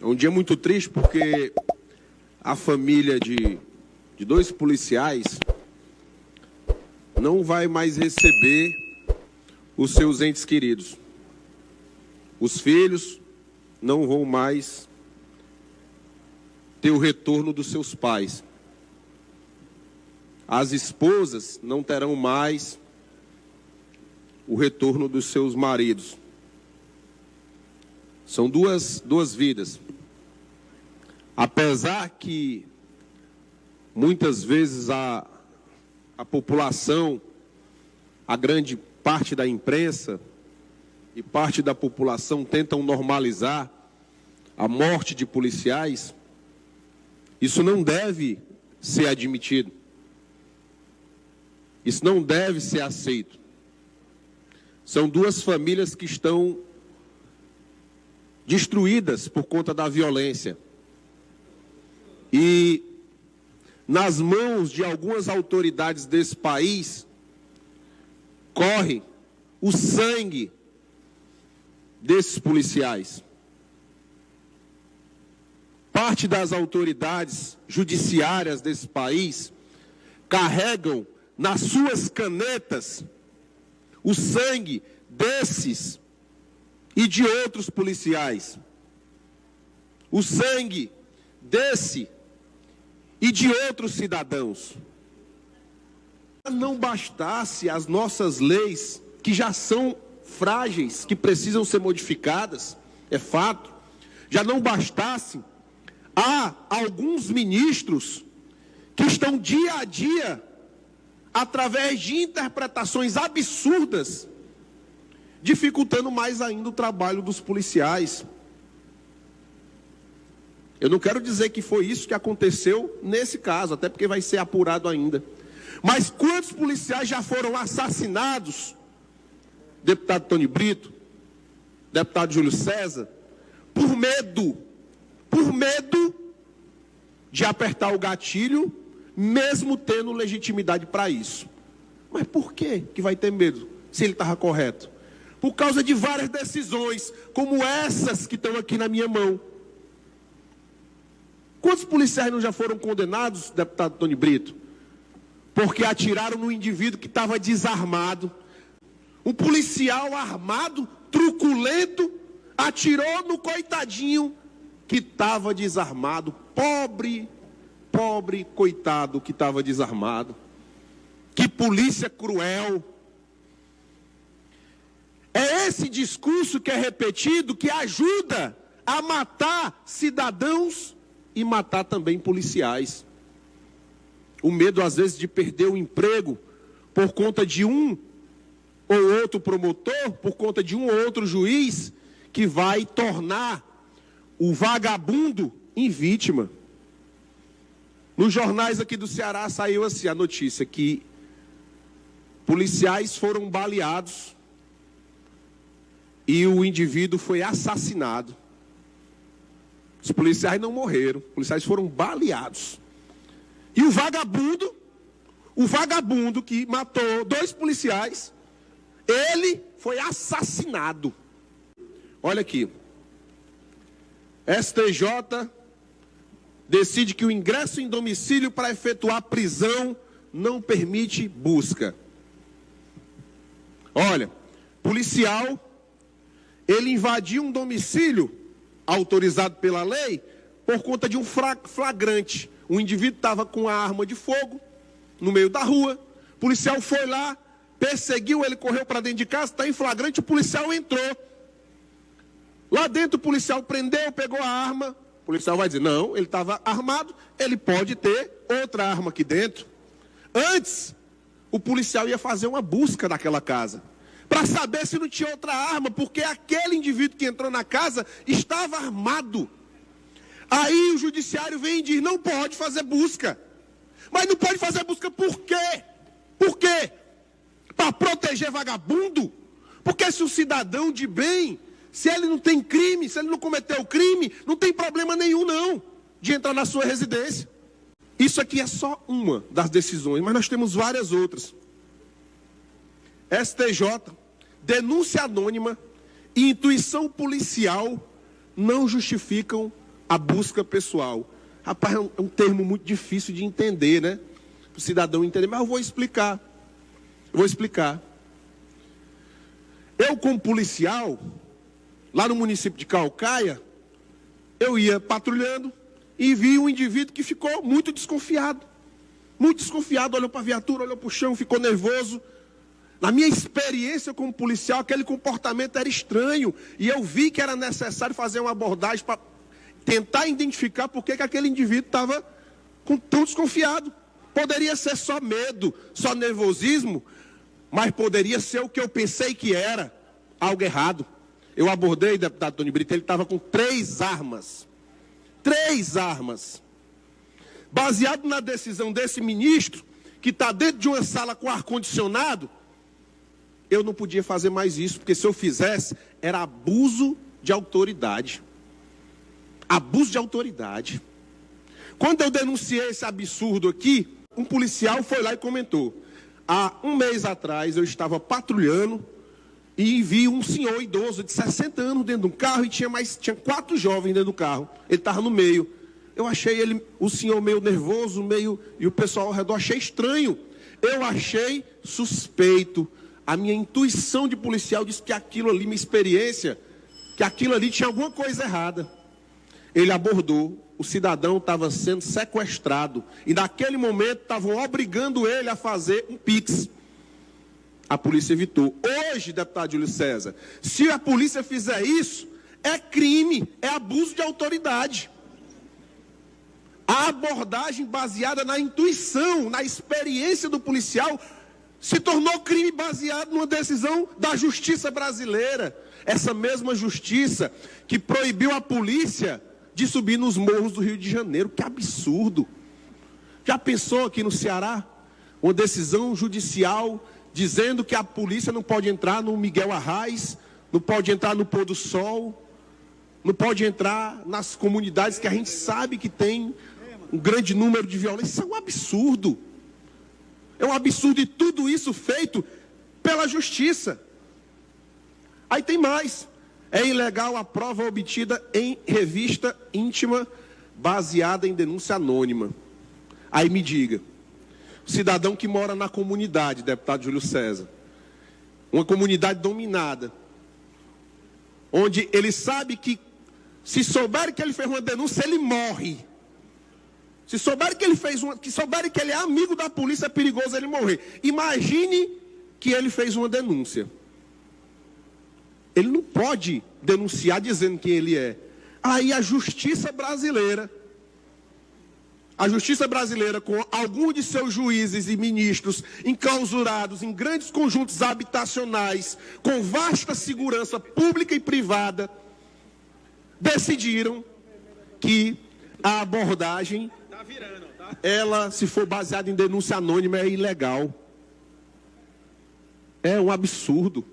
É um dia muito triste porque a família de dois policiais não vai mais receber os seus entes queridos. Os filhos não vão mais ter o retorno dos seus pais. As esposas não terão mais o retorno dos seus maridos. São duas vidas. Apesar que muitas vezes a população, a grande parte da imprensa e parte da população tentam normalizar a morte de policiais, isso não deve ser admitido. Isso não deve ser aceito. São duas famílias que estão destruídas por conta da violência. E nas mãos de algumas autoridades desse país corre o sangue desses policiais. Parte das autoridades judiciárias desse país carregam nas suas canetas o sangue desses e de outros policiais. O sangue desse e de outros cidadãos. Não bastasse as nossas leis, que já são frágeis, que precisam ser modificadas, é fato, já não bastasse, há alguns ministros que estão dia a dia, através de interpretações absurdas, dificultando mais ainda o trabalho dos policiais. Eu não quero dizer que foi isso que aconteceu nesse caso, até porque vai ser apurado ainda. Mas quantos policiais já foram assassinados, deputado Tony Brito, deputado Júlio César, por medo de apertar o gatilho, mesmo tendo legitimidade para isso. Mas por que vai ter medo, se ele estava correto? Por causa de várias decisões, como essas que estão aqui na minha mão. Quantos policiais não já foram condenados, deputado Tony Brito? Porque atiraram no indivíduo que estava desarmado. Um policial armado, truculento, atirou no coitadinho que estava desarmado. Pobre, coitado que estava desarmado. Que polícia cruel. É esse discurso que é repetido que ajuda a matar cidadãos e matar também policiais. O medo, às vezes, de perder o emprego por conta de um ou outro promotor, por conta de um ou outro juiz, que vai tornar o vagabundo em vítima. Nos jornais aqui do Ceará saiu assim a notícia que policiais foram baleados e o indivíduo foi assassinado. Os policiais não morreram, os policiais foram baleados. E o vagabundo que matou dois policiais, ele foi assassinado. Olha aqui. STJ decide que o ingresso em domicílio para efetuar prisão não permite busca. Olha, policial, ele invadiu um domicílio autorizado pela lei por conta de um flagrante. O indivíduo estava com a arma de fogo no meio da rua. O policial foi lá, perseguiu, ele correu para dentro de casa, está em flagrante, o policial entrou. Lá dentro o policial prendeu, pegou a arma. O policial vai dizer, não, ele estava armado, ele pode ter outra arma aqui dentro. Antes, o policial ia fazer uma busca naquela casa, para saber se não tinha outra arma, porque aquele indivíduo que entrou na casa estava armado. Aí o judiciário vem e diz, não pode fazer busca. Mas não pode fazer busca por quê? Por quê? Para proteger vagabundo? Porque se o cidadão de bem, se ele não tem crime, se ele não cometeu crime, não tem problema nenhum não, de entrar na sua residência. Isso aqui é só uma das decisões, mas nós temos várias outras. STJ, denúncia anônima e intuição policial não justificam a busca pessoal. Rapaz, é um termo muito difícil de entender, né? Para o cidadão entender, mas eu vou explicar. Eu, como policial, lá no município de Caucaia, eu ia patrulhando e vi um indivíduo que ficou muito desconfiado. Muito desconfiado, olhou para a viatura, olhou para o chão, ficou nervoso. Na minha experiência como policial, aquele comportamento era estranho. E eu vi que era necessário fazer uma abordagem para tentar identificar por que aquele indivíduo estava tão desconfiado. Poderia ser só medo, só nervosismo, mas poderia ser o que eu pensei que era, algo errado. Eu abordei o deputado Tony Brito, ele estava com 3 armas. 3 armas. Baseado na decisão desse ministro, que está dentro de uma sala com ar-condicionado, eu não podia fazer mais isso, porque se eu fizesse, era abuso de autoridade. Abuso de autoridade. Quando eu denunciei esse absurdo aqui, um policial foi lá e comentou. Há um mês atrás, eu estava patrulhando e vi um senhor idoso de 60 anos dentro de um carro e tinha 4 jovens dentro do carro. Ele estava no meio. Eu achei o senhor meio nervoso, e o pessoal ao redor achei estranho. Eu achei suspeito. A minha intuição de policial disse que aquilo ali, minha experiência, que aquilo ali tinha alguma coisa errada. Ele abordou, o cidadão estava sendo sequestrado e naquele momento estavam obrigando ele a fazer um Pix. A polícia evitou. Hoje, deputado Júlio César, se a polícia fizer isso, é crime, é abuso de autoridade. A abordagem baseada na intuição, na experiência do policial, se tornou crime baseado numa decisão da justiça brasileira. Essa mesma justiça que proibiu a polícia de subir nos morros do Rio de Janeiro. Que absurdo! Já pensou aqui no Ceará? Uma decisão judicial dizendo que a polícia não pode entrar no Miguel Arraes, não pode entrar no Pôr do Sol, não pode entrar nas comunidades que a gente sabe que tem um grande número de violência. Isso é um absurdo. É um absurdo, e tudo isso feito pela justiça. Aí tem mais. É ilegal a prova obtida em revista íntima baseada em denúncia anônima. Aí me diga, o cidadão que mora na comunidade, deputado Júlio César, uma comunidade dominada, onde ele sabe que, se souber que ele fez uma denúncia, ele morre. Se souber que ele souber que ele é amigo da polícia, é perigoso ele morrer. Imagine que ele fez uma denúncia. Ele não pode denunciar dizendo quem ele é. Aí a justiça brasileira, com alguns de seus juízes e ministros enclausurados em grandes conjuntos habitacionais, com vasta segurança pública e privada, decidiram que a abordagem, ela, se for baseada em denúncia anônima, é ilegal. É um absurdo.